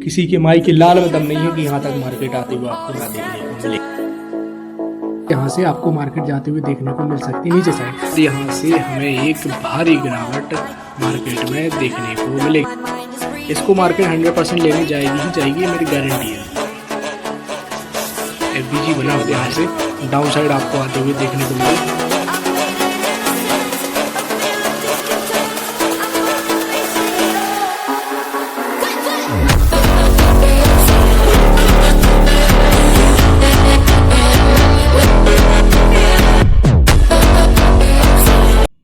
किसी के माई के लाल में दम नहीं है कि यहाँ तक मार्केट आते हुए आपको ना देखने को मिले। यहाँ से आपको मार्केट जाते हुए देखने को मिल सकती है नीचे साइड। यहाँ से हमें एक भारी गिरावट मार्केट में देखने को मिलेगी। इसको मार्केट 100% लेने जाएगी ही जाएगी, मेरी गारंटी है। एफबीजी बना हुआ यहाँ से डाउन साइड आपको आते हुए देखने को मिलेगा।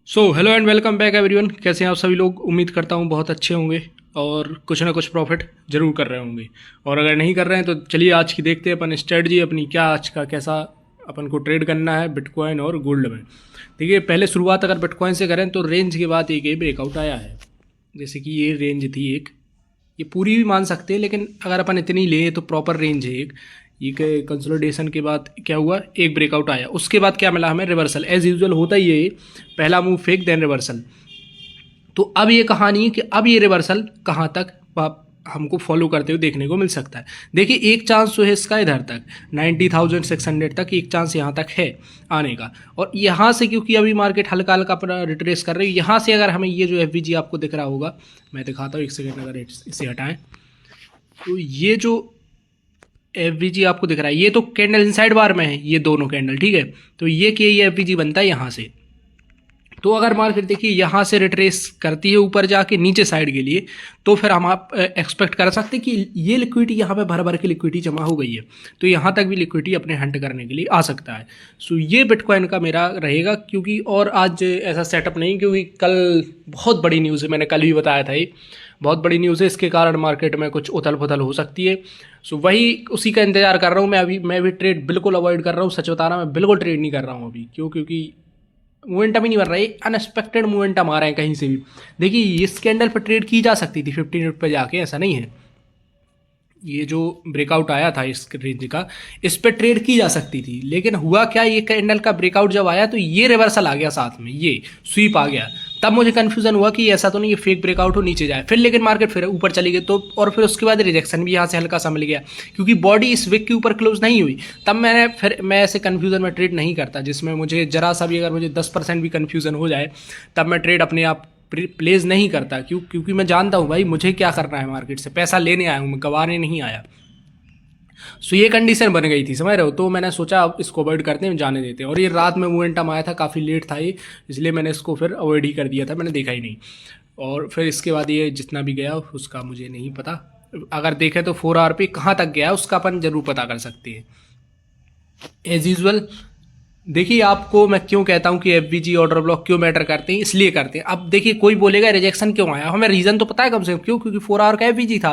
So hello and welcome back everyone. कैसे हैं आप सभी लोग? उम्मीद करता हूँ बहुत अच्छे होंगे और कुछ ना कुछ प्रॉफिट जरूर कर रहे होंगे। और अगर नहीं कर रहे हैं तो चलिए आज की देखते हैं अपन स्ट्रेटजी अपनी क्या, आज का कैसा अपन को ट्रेड करना है बिटकॉइन और गोल्ड में। देखिए पहले शुरुआत अगर बिटकॉइन से करें तो रेंज के बाद एक ब्रेकआउट आया है। जैसे कि ये रेंज थी एक, ये पूरी भी मान सकते हैं, लेकिन अगर अपन इतनी लें तो प्रॉपर रेंज है एक। ये कंसोलिडेशन के बाद क्या हुआ, एक ब्रेकआउट आया, उसके बाद क्या मिला हमें, रिवर्सल। एज यूजुअल होता ही है, पहला मूव फेक देन रिवर्सल। तो अब ये कहानी है कि अब ये रिवर्सल कहाँ तक हमको फॉलो करते हुए देखने को मिल सकता है। देखिए एक चांस जो है इसका इधर तक 90,600 तक एक चांस यहाँ तक है आने का। और यहाँ से क्योंकि अभी मार्केट हल्का हल्का अपना रिट्रेस कर रही है, यहाँ से अगर हमें ये जो एफवीजी आपको दिख रहा होगा, मैं दिखाता हूँ एक सेकेंड, अगर इसे हटाएं तो ये जो एफवीजी आपको दिख रहा है, ये तो कैंडल इनसाइड बार में है, ये दोनों कैंडल, ठीक है। तो ये कि ये एफवीजी बनता है यहाँ से। तो अगर मार्केट देखिए यहाँ से रिट्रेस करती है ऊपर जाके नीचे साइड के लिए, तो फिर हम आप एक्सपेक्ट कर सकते हैं कि ये लिक्विडिटी यहाँ पे भर भर के लिक्विडिटी जमा हो गई है, तो यहाँ तक भी लिक्विडिटी अपने हंट करने के लिए आ सकता है। सो ये बिटकॉइन का मेरा रहेगा, क्योंकि और आज ऐसा सेटअप नहीं, क्योंकि कल बहुत बड़ी न्यूज़ है, मैंने कल भी बताया था, ये बहुत बड़ी न्यूज़ है, इसके कारण मार्केट में कुछ उथल पुथल हो सकती है। सो वही उसी का इंतजार कर रहा हूँ मैं भी ट्रेड बिल्कुल अवॉइड कर रहा हूँ। सच बता रहा हूँ, मैं बिल्कुल ट्रेड नहीं कर रहा हूँ अभी। क्यों? क्योंकि मोमेंटम ही नहीं बन रहा है, अनएक्सपेक्टेड मोमेंटम आ रहा है कहीं से भी। देखिए इस कैंडल पर ट्रेड की जा सकती थी 15 मिनट पर जाके, ऐसा नहीं है। ये जो ब्रेकआउट आया था इस रेंज का, इस पर ट्रेड की जा सकती थी, लेकिन हुआ क्या, ये कैंडल का ब्रेकआउट जब आया तो ये रिवर्सल आ गया, साथ में ये स्वीप आ गया। तब मुझे कन्फ्यूजन हुआ कि ऐसा तो नहीं ये फेक ब्रेकआउट हो नीचे जाए, फिर लेकिन मार्केट फिर ऊपर चली गई। तो और फिर उसके बाद रिजेक्शन भी यहाँ से हल्का सा मिल गया, क्योंकि बॉडी इस विक के ऊपर क्लोज नहीं हुई। तब मैं ऐसे कन्फ्यूजन में ट्रेड नहीं करता जिसमें मुझे जरा सा भी, अगर मुझे 10% भी कन्फ्यूजन हो जाए तब मैं ट्रेड अपने आप प्लेस नहीं करता। क्योंकि मैं जानता हूँ भाई मुझे क्या करना है, मार्केट से पैसा लेने आया हूँ, मैं गंवाने नहीं आया। सो ये कंडीशन बन गई थी, समझ रहे हो। तो मैंने सोचा अब इसको अवॉइड करते हैं, जाने देते हैं। और ये रात में मोमेंटम आया था, काफ़ी लेट था ये, इसलिए मैंने इसको फिर अवॉइड ही कर दिया था, मैंने देखा ही नहीं। और फिर इसके बाद ये जितना भी गया उसका मुझे नहीं पता। अगर देखें तो 4 आवर पे कहाँ तक गया उसका अपन जरूर पता कर सकते हैं एज यूजल। देखिए आपको मैं क्यों कहता हूं कि एफवीजी ऑर्डर ब्लॉक क्यों मैटर करते हैं, इसलिए करते हैं। अब देखिए कोई बोलेगा रिजेक्शन क्यों आया, हमें रीज़न तो पता है कम से कम। क्यों? क्योंकि 4 आवर का एफवीजी था,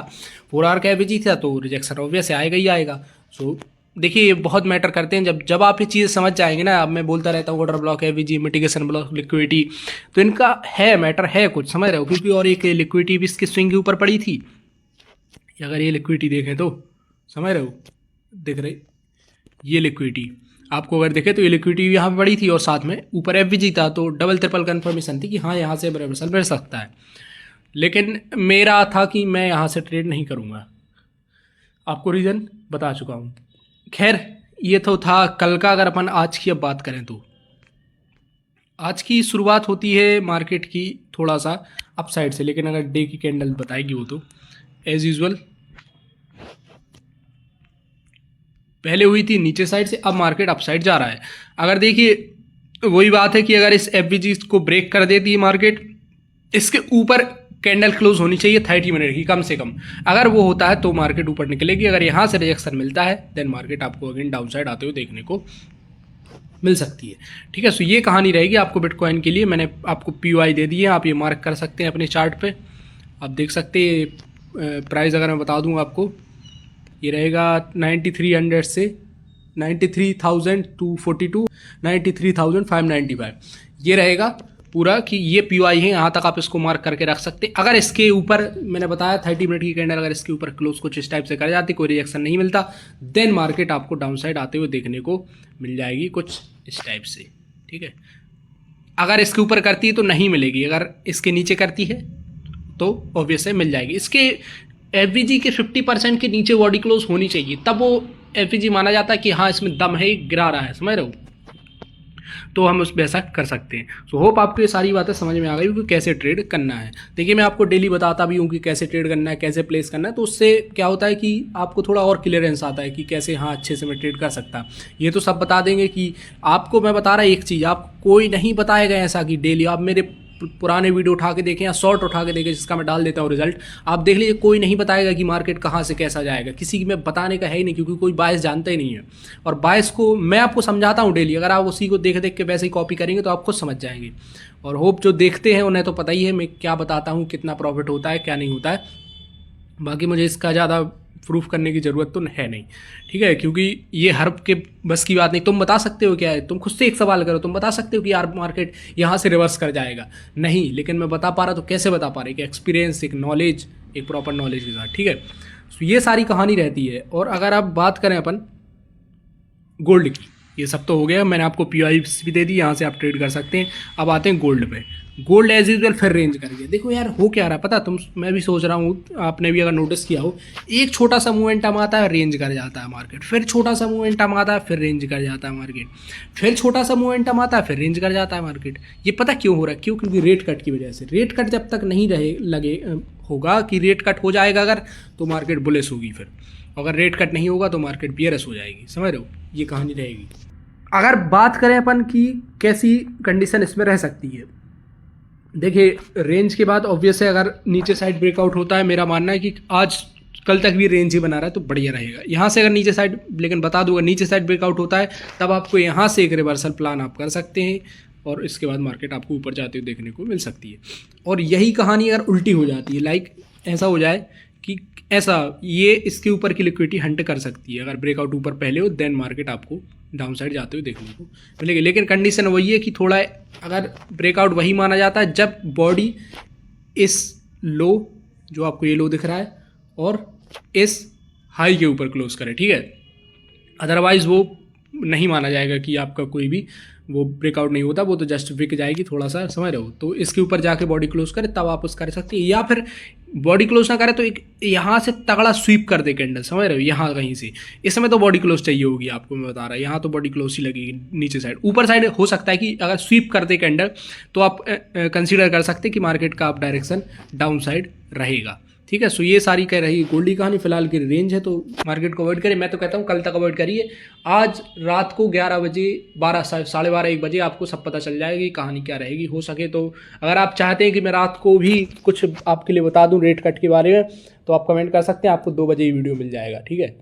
4 आवर का एफवीजी था, तो रिजेक्शन ऑब्वियस आएगा ही आएगा। सो देखिए ये बहुत मैटर करते हैं। जब आप ये चीज़ समझ जाएंगे ना, अब मैं बोलता रहता हूँ order block, FVG, mitigation block, liquidity, तो इनका है मैटर है कुछ, समझ रहे हो। क्योंकि और एक लिक्विडिटी भी इसके स्विंग के ऊपर पड़ी थी, अगर ये लिक्विडिटी देखें तो समझ रहे हो, दिख रही ये लिक्विडिटी आपको अगर देखे तो ये लिक्विडिटी यहाँ पे पड़ी थी, और साथ में ऊपर एफवीजी था। तो डबल ट्रिपल कंफर्मेशन थी कि हाँ यहाँ से रिवर्सल मिल सकता है। लेकिन मेरा था कि मैं यहाँ से ट्रेड नहीं करूँगा, आपको रीज़न बता चुका हूँ। खैर ये तो था कल का। अगर अपन आज की अब बात करें तो आज की शुरुआत होती है मार्केट की थोड़ा सा अपसाइड से, लेकिन अगर डे की कैंडल बताएगी वो तो एज यूजुअल पहले हुई थी नीचे साइड से, अब मार्केट अपसाइड जा रहा है। अगर देखिए वही बात है कि अगर इस एफवीजी को ब्रेक कर देती है मार्केट, इसके ऊपर कैंडल क्लोज होनी चाहिए 30 मिनट की कम से कम। अगर वो होता है तो मार्केट ऊपर निकलेगी। अगर यहाँ से रिजेक्शन मिलता है देन मार्केट आपको अगेन डाउन साइड आते हुए देखने को मिल सकती है, ठीक है। सो ये कहानी रहेगी आपको बिटकॉइन के लिए। मैंने आपको पीओआई दे दी है, आप ये मार्क कर सकते हैं अपने चार्ट पे, आप देख सकते हैं। प्राइस अगर मैं बता दूँ आपको, ये रहेगा 9300 से 93,242, 93,595, ये रहेगा पूरा कि ये पीओआई है। यहाँ तक आप इसको मार्क करके रख सकते हैं। अगर इसके ऊपर मैंने बताया 30 मिनट की कैंडल, अगर इसके ऊपर क्लोज कुछ इस टाइप से कर जाती, कोई रिएक्शन नहीं मिलता, देन मार्केट आपको डाउन साइड आते हुए देखने को मिल जाएगी कुछ इस टाइप से, ठीक है। अगर इसके ऊपर करती है तो नहीं मिलेगी, अगर इसके नीचे करती है तो ऑब्वियस है मिल जाएगी। इसके एफवीजी के 50% के नीचे बॉडी क्लोज होनी चाहिए, तब वो एफवीजी माना जाता है कि हाँ इसमें दम है, गिरा रहा है, समझ रहे हो, तो हम उसमें ऐसा कर सकते हैं। सो होप आपको ये सारी बातें समझ में आ गई कि कैसे ट्रेड करना है। देखिए मैं आपको डेली बताता भी हूँ कि कैसे ट्रेड करना है, कैसे प्लेस करना है, तो उससे क्या होता है कि आपको थोड़ा और क्लियरेंस आता है कि कैसे हाँ अच्छे से मैं ट्रेड कर सकता। ये तो सब बता देंगे कि आपको मैं बता रहा एक चीज़, आपको कोई नहीं बताएगा ऐसा कि डेली आप मेरे पुराने वीडियो उठा के देखें या शॉर्ट उठा के देखें जिसका मैं डाल देता हूँ रिजल्ट, आप देख लीजिए कोई नहीं बताएगा कि मार्केट कहाँ से कैसा जाएगा, किसी की मैं बताने का है ही नहीं, क्योंकि कोई बायस जानता ही नहीं है। और बायस को मैं आपको समझाता हूँ डेली, अगर आप उसी को देख देख के वैसे ही कॉपी करेंगे तो आप खुद समझ जाएंगे। और होप जो देखते हैं उन्हें तो पता ही है मैं क्या बताता हूँ, कितना प्रॉफिट होता है क्या नहीं होता है, बाकी मुझे इसका ज़्यादा प्रूफ करने की ज़रूरत तो है नहीं, ठीक है, क्योंकि ये हर के बस की बात नहीं। तुम बता सकते हो क्या है, तुम खुद से एक सवाल करो, तुम बता सकते हो कि यार मार्केट यहाँ से रिवर्स कर जाएगा, नहीं, लेकिन मैं बता पा रहा, तो कैसे बता पा रहे कि एक्सपीरियंस, एक नॉलेज, एक प्रॉपर नॉलेज के साथ, ठीक है। तो ये सारी कहानी रहती है। और अगर आप बात करें अपन गोल्ड की, ये सब तो हो गया, मैंने आपको पीआईस भी दे दी, यहाँ से आप ट्रेड कर सकते हैं। अब आते हैं गोल्ड पे। गोल्ड एज यूजल फिर रेंज कर गया। देखो यार हो क्या रहा है पता, मैं भी सोच रहा हूँ, आपने भी अगर नोटिस किया हो, एक छोटा सा मोमेंटम आता है रेंज कर जाता है मार्केट, फिर छोटा सा मोमेंटम आता है फिर रेंज कर जाता है मार्केट, फिर छोटा सा मोमेंटम आता है फिर रेंज कर जाता है मार्केट। ये पता क्यों हो रहा है, क्यों, क्योंकि रेट कट की वजह से। रेट कट जब तक नहीं रहे लगे होगा कि रेट कट हो जाएगा अगर, तो मार्केट बुलिश होगी, फिर अगर रेट कट नहीं होगा तो मार्केट बियरस हो जाएगी, समझ रहे हो, ये कहानी रहेगी। अगर बात करें अपन की कैसी कंडीशन इसमें रह सकती है, देखिए रेंज के बाद ऑब्वियस है, अगर नीचे साइड ब्रेकआउट होता है, मेरा मानना है कि आज कल तक भी रेंज ही बना रहा है तो बढ़िया रहेगा। यहाँ से अगर नीचे साइड, लेकिन बता दूंगा नीचे साइड ब्रेकआउट होता है तब आपको यहाँ से एक रिवर्सल प्लान आप कर सकते हैं, और इसके बाद मार्केट आपको ऊपर जाते हुए देखने को मिल सकती है। और यही कहानी अगर उल्टी हो जाती है, लाइक ऐसा हो जाए कि ऐसा, ये इसके ऊपर की लिक्विडिटी हंट कर सकती है, अगर ब्रेकआउट ऊपर पहले हो देन मार्केट आपको डाउन साइड जाते हुए देखने को मिलेगी। लेकिन कंडीशन वही है कि थोड़ा, अगर ब्रेकआउट वही माना जाता है जब बॉडी इस लो, जो आपको ये लो दिख रहा है, और इस हाई के ऊपर क्लोज करे, ठीक है, अदरवाइज वो नहीं माना जाएगा कि आपका कोई भी वो ब्रेकआउट नहीं होता, वो तो जस्ट विक जाएगी थोड़ा सा, समझ रहे हो। तो इसके ऊपर जाके बॉडी क्लोज करे तब आप उस कर सकते हैं, या फिर बॉडी क्लोज ना करे तो एक यहाँ से तगड़ा स्वीप कर दे कैंडल, समझ रहे हो, यहाँ कहीं से। इस समय तो बॉडी क्लोज चाहिए होगी आपको, मैं बता रहा, यहाँ तो बॉडी क्लोज ही लगेगी नीचे साइड। ऊपर साइड हो सकता है कि अगर स्वीप कर दे कैंडल तो आप कंसीडर कर सकते हैं कि मार्केट का आप डायरेक्शन डाउन साइड रहेगा, ठीक है। सो ये सारी कह रही गोल्ड की कहानी। फिलहाल की रेंज है तो मार्केट को अवॉइड करिए, मैं तो कहता हूँ कल तक अवॉइड करिए। आज रात को 11 बजे, 12, 12:30, 1 बजे आपको सब पता चल जाएगी कहानी क्या रहेगी। हो सके तो अगर आप चाहते हैं कि मैं रात को भी कुछ आपके लिए बता दूं रेट कट के बारे में, तो आप कमेंट कर सकते हैं, आपको 2 बजे ही वीडियो मिल जाएगा, ठीक है।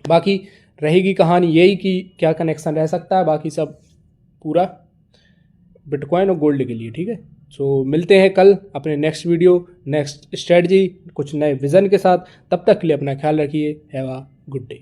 बाकी रहेगी कहानी यही कि क्या कनेक्शन रह सकता है, बाकी सब पूरा बिटकॉइन और गोल्ड के लिए, ठीक है। सो मिलते हैं कल अपने नेक्स्ट वीडियो, नेक्स्ट स्ट्रेटजी, कुछ नए विज़न के साथ। तब तक के लिए अपना ख्याल रखिए। Have a good day.